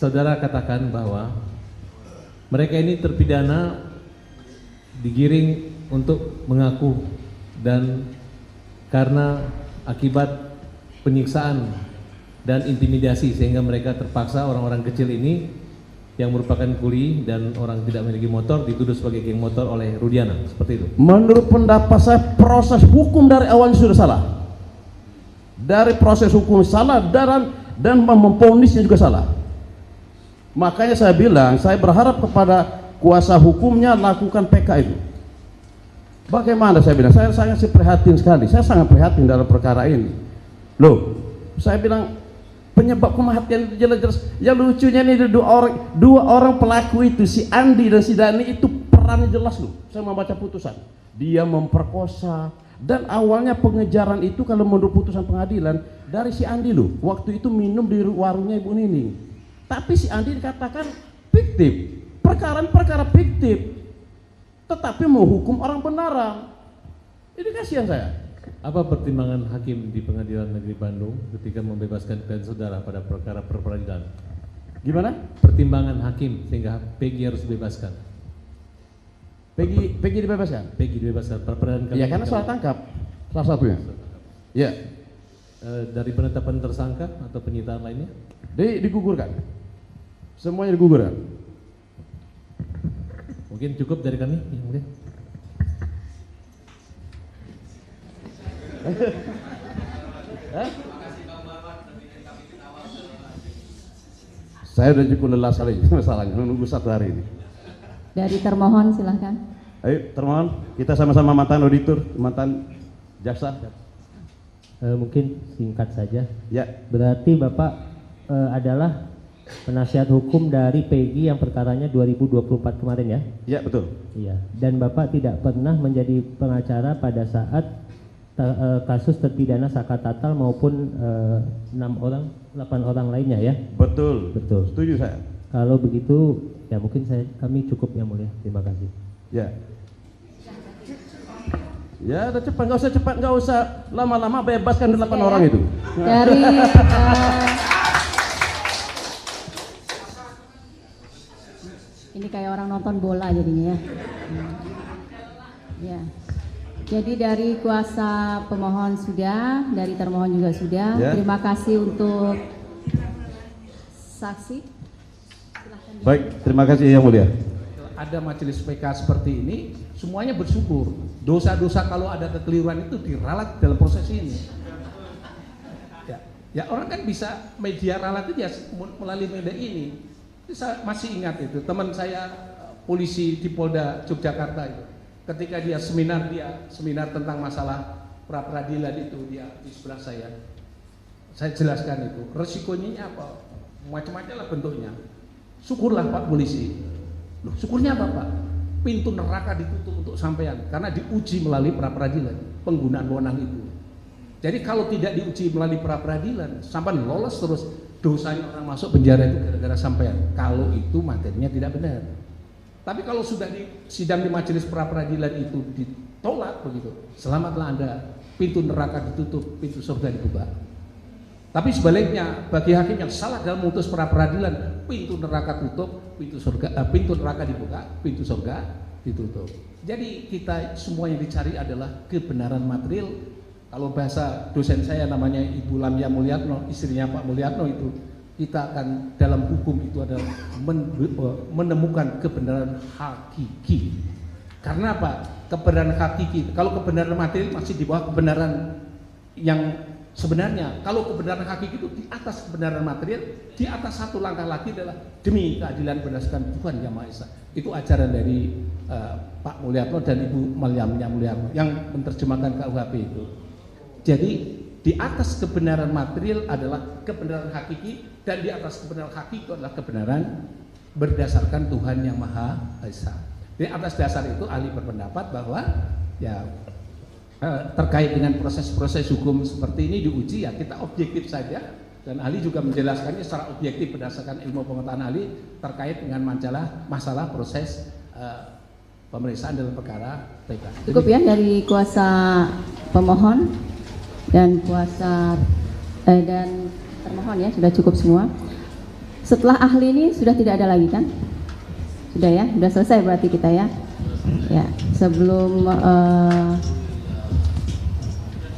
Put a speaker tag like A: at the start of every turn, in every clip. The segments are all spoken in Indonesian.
A: saudara katakan bahwa mereka ini terpidana digiring untuk mengaku dan karena akibat penyiksaan dan intimidasi sehingga mereka terpaksa orang-orang kecil ini yang merupakan kuli dan orang tidak memiliki motor dituduh sebagai geng motor oleh Rudiana, seperti itu.
B: Menurut pendapat saya proses hukum dari awal sudah salah. Dari proses hukum salah dan memponisnya juga salah. Makanya saya bilang, saya berharap kepada kuasa hukumnya lakukan PK itu. Bagaimana saya bilang? Saya sangat prihatin sekali. Saya sangat prihatin dalam perkara ini. Loh, saya bilang penyebab kematian itu jelas-jelas. Yang lucunya ini dua orang pelaku itu, si Andi dan si Dani itu perannya jelas loh. Saya membaca putusan. Dia memperkosa dan awalnya pengejaran itu kalau menurut putusan pengadilan dari si Andi loh. Waktu itu minum di warungnya Ibu Nining. Tapi si Andi dikatakan fiktif. Perkara fiktif. Tetapi menghukum orang benaran. Ini kasihan saya.
A: Apa pertimbangan hakim di Pengadilan Negeri Bandung ketika membebaskan klien saudara pada perkara peradilan?
B: Gimana?
A: Pertimbangan hakim sehingga Peggy harus dibebaskan.
B: Peggy dibebaskan?
A: Peggy dibebaskan.
B: Ya karena salah tangkap salah satunya. Ya.
A: Dari penetapan tersangka atau penyitaan lainnya?
B: Digugurkan. Semuanya digugurkan.
A: Mungkin cukup dari kami, yang mulia.
B: Saya udah cukup lelah sekali masalahnya menunggu 1 hari ini.
C: Dari termohon silahkan.
B: Ayo termohon, kita sama-sama mantan auditor, mantan jaksa.
D: Mungkin singkat saja.
B: Ya.
D: Berarti Bapak adalah penasihat hukum dari Peggy yang perkaranya 2024 kemarin ya?
B: Ya betul.
D: Iya. Dan Bapak tidak pernah menjadi pengacara pada saat kasus terpidana Saka Tatal maupun 8 orang lainnya ya?
B: Betul.
D: Betul.
B: Setuju saya.
D: Kalau begitu ya mungkin kami cukup yang mulia. Terima kasih.
B: Ya. Ya udah cepat, nggak usah lama-lama, bebaskan 8 orang itu.
C: Dari ini kayak orang nonton bola jadinya ya. Ya. Jadi dari kuasa pemohon sudah, dari termohon juga sudah. Ya. Terima kasih untuk saksi. Silahkan.
B: Baik, terima kasih yang mulia.
E: Ada majelis PK seperti ini, semuanya bersyukur. Dosa-dosa kalau ada kekeliruan itu diralat dalam proses ini. Ya orang kan bisa media ralat itu ya melalui media ini. Saya masih ingat itu teman saya polisi di Polda Yogyakarta itu. Ketika dia seminar tentang masalah pra peradilan itu dia di sebelah saya jelaskan itu resikonya apa, macam-macam lah bentuknya. Syukurlah Pak polisi. Loh, syukurnya apa Pak? Pintu neraka ditutup untuk sampean karena diuji melalui pra peradilan penggunaan wewenang itu. Jadi kalau tidak diuji melalui pra peradilan, sampean lolos terus, dosanya orang masuk penjara itu gara-gara sampean. Kalau itu materinya tidak benar. Tapi kalau sudah di sidang di majelis pra peradilan itu ditolak begitu, selamatlah Anda, pintu neraka ditutup, pintu surga dibuka. Tapi sebaliknya bagi hakim yang salah dalam memutus pra peradilan, pintu neraka tutup, pintu neraka dibuka, pintu surga ditutup. Jadi kita semua yang dicari adalah kebenaran material. Kalau bahasa dosen saya namanya Ibu Lamia Mulyatno, istrinya Pak Mulyatno itu, kita akan dalam hukum itu adalah menemukan kebenaran hakiki. Karena apa? Kebenaran hakiki. Kalau kebenaran material masih di bawah kebenaran yang sebenarnya. Kalau kebenaran hakiki itu di atas kebenaran material, di atas satu langkah lagi adalah demi keadilan berdasarkan Tuhan Yang Maha Esa. Itu ajaran dari Pak Mulyatno dan Ibu Lamia Mulyatno yang menerjemahkan KUHP itu. Jadi di atas kebenaran material adalah kebenaran hakiki, dan di atas kebenaran hakiki adalah kebenaran berdasarkan Tuhan Yang Maha Esa. Di atas dasar itu ahli berpendapat bahwa ya terkait dengan proses-proses hukum seperti ini diuji ya kita objektif saja, dan ahli juga menjelaskannya secara objektif berdasarkan ilmu pengetahuan ahli terkait dengan masalah proses pemeriksaan dalam perkara PK.
C: Cukup ya dari kuasa pemohon dan kuasa dan termohon ya, sudah cukup semua. setelah ahli ini sudah tidak ada lagi kan? Sudah ya, sudah selesai berarti kita ya. Ya, sebelum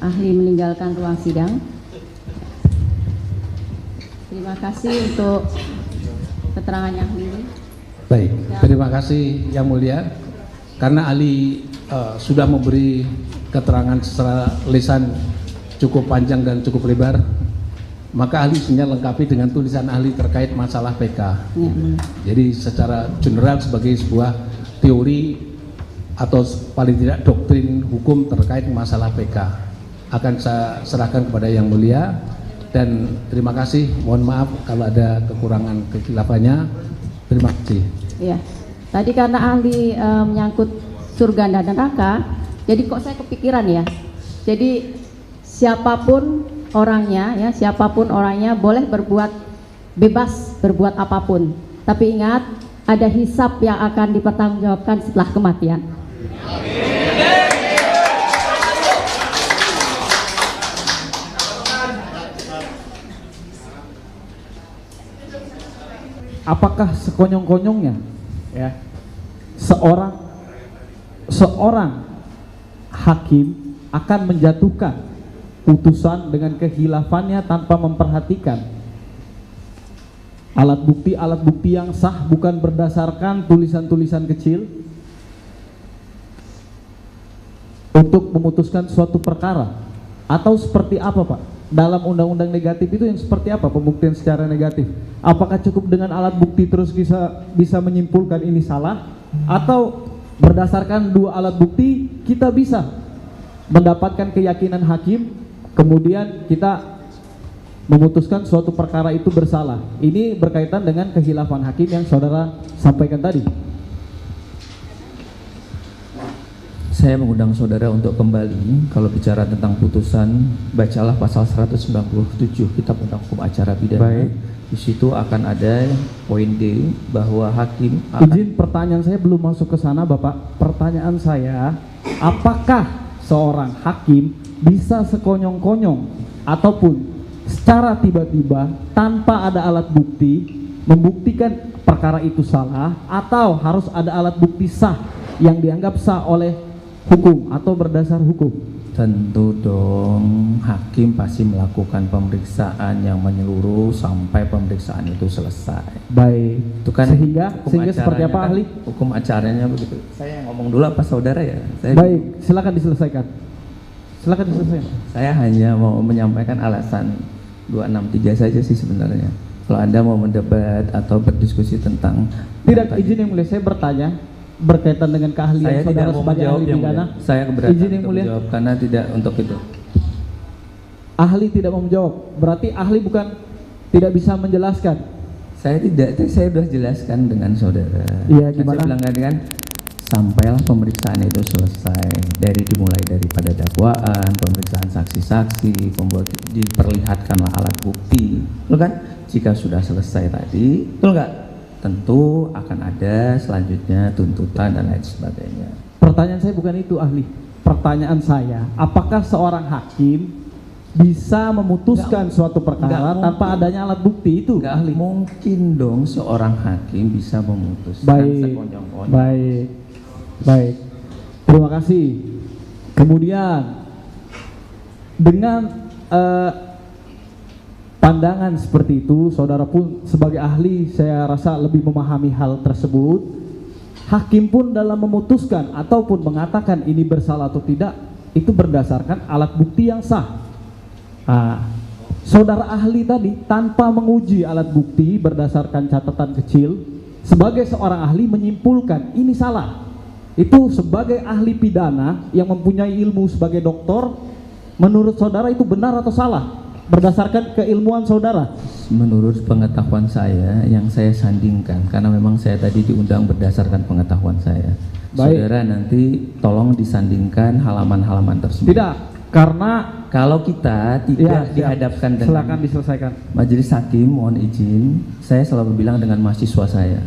C: ahli meninggalkan ruang sidang. Terima kasih untuk keterangannya ahli ini.
E: Baik, terima kasih Yang Mulia. Karena ahli sudah memberi keterangan secara lisan cukup panjang dan cukup lebar, maka ahli tinggal lengkapi dengan tulisan ahli terkait masalah PK.
C: Ya,
E: Jadi secara general sebagai sebuah teori atau paling tidak doktrin hukum terkait masalah PK akan saya serahkan kepada Yang Mulia. Dan terima kasih, mohon maaf kalau ada kekurangan kekhilaafannya. Terima kasih.
C: ya. Tadi karena ahli menyangkut surga dan neraka, jadi kok saya kepikiran ya. Jadi siapapun orangnya boleh berbuat bebas berbuat apapun. Tapi ingat, ada hisab yang akan dipertanggungjawabkan setelah kematian.
F: Apakah sekonyong-konyongnya ya seorang hakim akan menjatuhkan putusan dengan kehilafannya tanpa memperhatikan alat bukti yang sah, bukan berdasarkan tulisan-tulisan kecil untuk memutuskan suatu perkara? Atau seperti apa, Pak? Dalam undang-undang negatif itu yang seperti apa pembuktian secara negatif? Apakah cukup dengan alat bukti terus bisa menyimpulkan ini salah, atau berdasarkan dua alat bukti kita bisa mendapatkan keyakinan hakim, kemudian kita memutuskan suatu perkara itu bersalah? Ini berkaitan dengan kehilafan hakim yang saudara sampaikan tadi.
G: Saya mengundang saudara untuk kembali, kalau bicara tentang putusan, bacalah pasal 197 Kitab Undang Hukum Acara Pidana.
F: Baik.
G: Di situ akan ada poin D bahwa hakim akan...
F: Izin, pertanyaan saya belum masuk ke sana, Bapak. Pertanyaan saya, apakah seorang hakim bisa sekonyong-konyong ataupun secara tiba-tiba tanpa ada alat bukti membuktikan perkara itu salah, atau harus ada alat bukti sah yang dianggap sah oleh hukum atau berdasar hukum?
G: Tentu dong, hakim pasti melakukan pemeriksaan yang menyeluruh sampai pemeriksaan itu selesai.
F: Baik.
G: Itu kan
F: sehingga
G: hukum
F: seperti
G: acaranya
F: apa,
G: kan,
F: ahli?
G: Hukum acaranya begitu. Saya ngomong dulu apa saudara ya?
F: Baik, silakan diselesaikan. Silakan diselesaikan.
G: Saya hanya mau menyampaikan alasan 263 saja sih sebenarnya. Kalau Anda mau mendebat atau berdiskusi tentang...
F: Tidak, izin yang mulia, saya bertanya berkaitan dengan keahlian
G: saya
F: saudara
G: tidak mau
F: sebagai
G: menjawab
F: ahli
G: yang
F: pidana.
G: mulia. Saya keberatan
F: Izin yang
G: untuk
F: mulia.
G: menjawab karena tidak untuk itu.
F: Ahli tidak mau menjawab, berarti ahli bukan tidak bisa menjelaskan.
G: Saya tidak, saya sudah jelaskan dengan saudara.
F: Iya,
G: Kan
F: gimana?
G: saya bilang kan, sampailah pemeriksaan itu selesai, dimulai daripada dakwaan, pemeriksaan saksi-saksi, diperlihatkanlah alat bukti, betul kan? Jika sudah selesai tadi, betul nggak? Tentu akan ada selanjutnya tuntutan dan lain sebagainya.
F: Pertanyaan saya bukan itu, ahli. Pertanyaan saya, apakah seorang hakim bisa memutuskan suatu perkara tanpa adanya alat bukti itu?
G: Nggak
F: Ahli.
G: mungkin dong seorang hakim bisa memutuskan
F: Baik,
G: sekonyong-konyong.
F: baik, baik. Terima kasih. Kemudian dengan pandangan seperti itu, saudara pun sebagai ahli saya rasa lebih memahami hal tersebut. Hakim pun dalam memutuskan ataupun mengatakan ini bersalah atau tidak, itu berdasarkan alat bukti yang sah. Nah, saudara ahli tadi tanpa menguji alat bukti berdasarkan catatan kecil, sebagai seorang ahli menyimpulkan ini salah. Itu sebagai ahli pidana yang mempunyai ilmu sebagai doktor, menurut saudara itu benar atau salah? Berdasarkan keilmuan saudara?
G: Menurut pengetahuan saya yang saya sandingkan, karena memang saya tadi diundang berdasarkan pengetahuan saya.
F: Baik.
G: Saudara nanti tolong disandingkan halaman-halaman tersebut.
F: Tidak, karena
G: Kalau kita tidak dihadapkan dengan
F: silakan diselesaikan.
G: majelis hakim, mohon izin, saya selalu bilang dengan mahasiswa saya,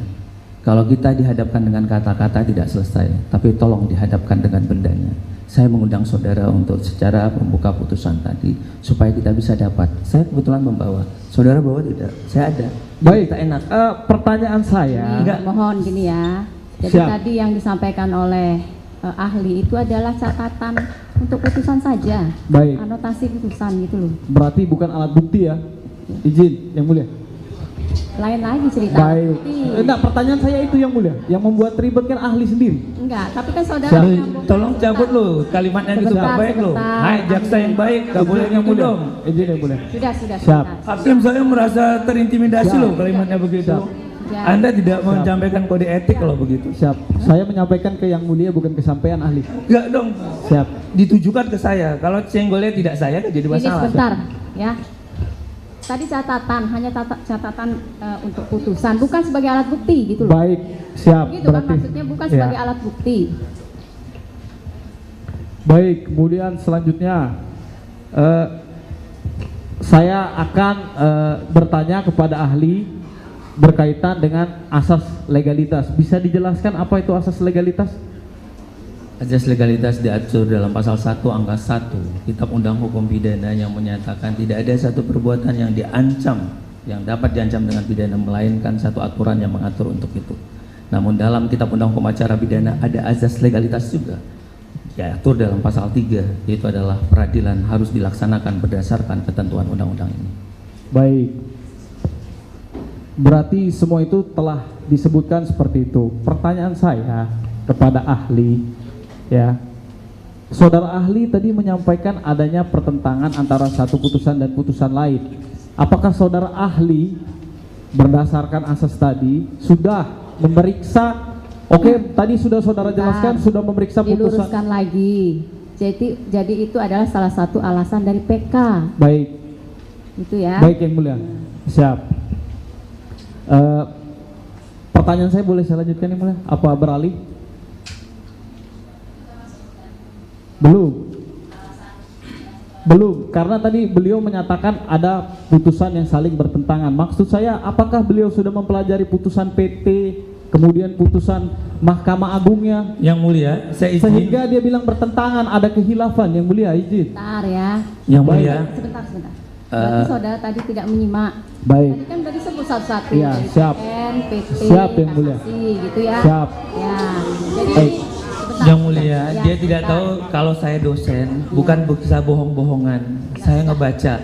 G: kalau kita dihadapkan dengan kata-kata tidak selesai, tapi tolong dihadapkan dengan bendanya. Saya mengundang saudara untuk secara membuka putusan tadi supaya kita bisa dapat. Saya kebetulan membawa, saudara bawa tidak? Saya ada.
F: Baik,
G: kita enak.
F: pertanyaan saya.
C: Ini, mohon gini ya. Jadi
F: Siap.
C: tadi yang disampaikan oleh ahli itu adalah catatan untuk putusan saja.
F: Baik.
C: Anotasi putusan gitu loh.
F: Berarti bukan alat bukti ya? Izin, Yang Mulia.
C: Lain lagi cerita.
F: Baik.
C: Bukti.
F: Enggak, pertanyaan saya itu Yang Mulia. Yang membuat ribet kan ahli sendiri.
C: Enggak, tapi kan saudara
F: Siap.
C: menyambung-
G: Tolong cabut lo kalimatnya gitu
C: Sebentar,
G: nggak baik lo.
C: sebentar.
G: Hai jaksa yang baik, nggak boleh
F: Yang
G: gitu
F: Mulia.
G: dong.
F: Izin Yang Mulia.
C: Sudah,
F: Siap.
C: sebentar.
G: Hakim saya merasa terintimidasi
F: Siap.
G: loh kalimatnya begitu.
F: Siap.
C: Ya.
G: Anda tidak menyampaikan kode etik kalau begitu.
F: Siap. Saya menyampaikan ke Yang Mulia bukan kesampaian ahli.
G: Enggak dong.
F: Siap.
G: Ditujukan ke saya. Kalau senggolnya tidak saya kan jadi
C: Ini
G: masalah.
C: sebentar ya. Tadi catatan, hanya catatan untuk putusan, bukan sebagai alat bukti gitu loh.
F: Baik, siap.
C: Gitu kan maksudnya, bukan
F: Ya.
C: sebagai alat bukti.
F: Baik, kemudian selanjutnya saya akan bertanya kepada ahli berkaitan dengan asas legalitas. Bisa dijelaskan apa itu asas legalitas?
G: Asas legalitas diatur dalam pasal 1 angka 1 Kitab Undang Hukum Pidana yang menyatakan tidak ada satu perbuatan yang diancam, yang dapat diancam dengan pidana melainkan satu aturan yang mengatur untuk itu. Namun dalam Kitab Undang Hukum Acara Pidana ada asas legalitas juga, diatur dalam pasal 3, yaitu adalah peradilan harus dilaksanakan berdasarkan ketentuan undang-undang ini.
F: Baik. Berarti semua itu telah disebutkan seperti itu. Pertanyaan saya kepada ahli, ya, saudara ahli tadi menyampaikan adanya pertentangan antara satu putusan dan putusan lain. Apakah saudara ahli berdasarkan asas tadi sudah memeriksa? Oke, tadi sudah saudara jelaskan sudah memeriksa putusan.
C: Diluruskan lagi. Jadi itu adalah salah satu alasan dari PK.
F: Baik,
C: Itu ya.
F: baik Yang Mulia. Siap. Pertanyaan saya boleh saya lanjutkan Yang Mulia? Apa beralih? Belum, karena tadi beliau menyatakan ada putusan yang saling bertentangan. Maksud saya, apakah beliau sudah mempelajari putusan PT, kemudian putusan Mahkamah Agungnya,
G: Yang Mulia, saya izin.
F: sehingga dia bilang bertentangan, ada khilafan? Yang Mulia, izin.
C: Sebentar ya.
G: Yang Mulia,
C: Sebentar. Berarti saudara tadi tidak menyimak.
F: Baik.
C: Tadi kan tadi sebut satu-satu.
F: Iya,
C: dari
F: siap.
C: PN, PT,
F: Siap, Yang Mulia.
C: kasasi, gitu ya.
F: Siap.
C: Ya. Jadi
F: Baik.
C: sebentar.
G: Yang Mulia,
C: Ya,
G: dia tidak
C: sebentar.
G: tahu kalau saya dosen, bukan bisa bohong-bohongan. Saya ngebaca.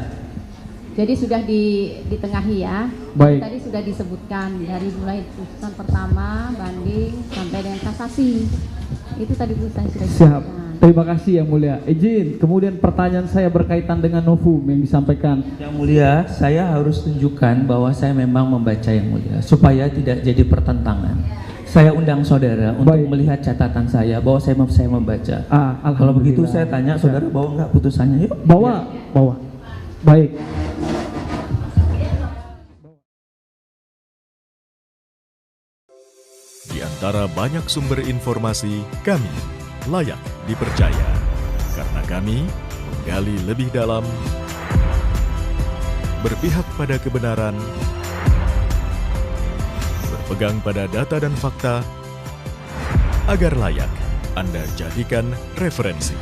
C: Jadi sudah ditengahi ya.
F: Baik.
C: Tadi sudah disebutkan dari mulai putusan pertama, banding sampai dengan kasasi. Itu tadi putusan sudah
F: Siap.
C: disebutkan.
F: Terima kasih Yang Mulia. Izin, kemudian pertanyaan saya berkaitan dengan novum yang disampaikan.
G: Yang Mulia, saya harus tunjukkan bahwa saya memang membaca Yang Mulia, supaya tidak jadi pertentangan. Saya undang saudara untuk
F: Baik.
G: melihat catatan saya bahwa saya membaca. Kalau begitu saya tanya saudara bawa nggak putusannya, yuk.
F: Bawa, bawa. Baik.
H: Di antara banyak sumber informasi, kami layak dipercaya. Karena kami menggali lebih dalam, berpihak pada kebenaran, berpegang pada data dan fakta, agar layak Anda jadikan referensi.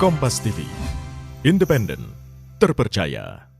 H: Kompas TV, independen, terpercaya.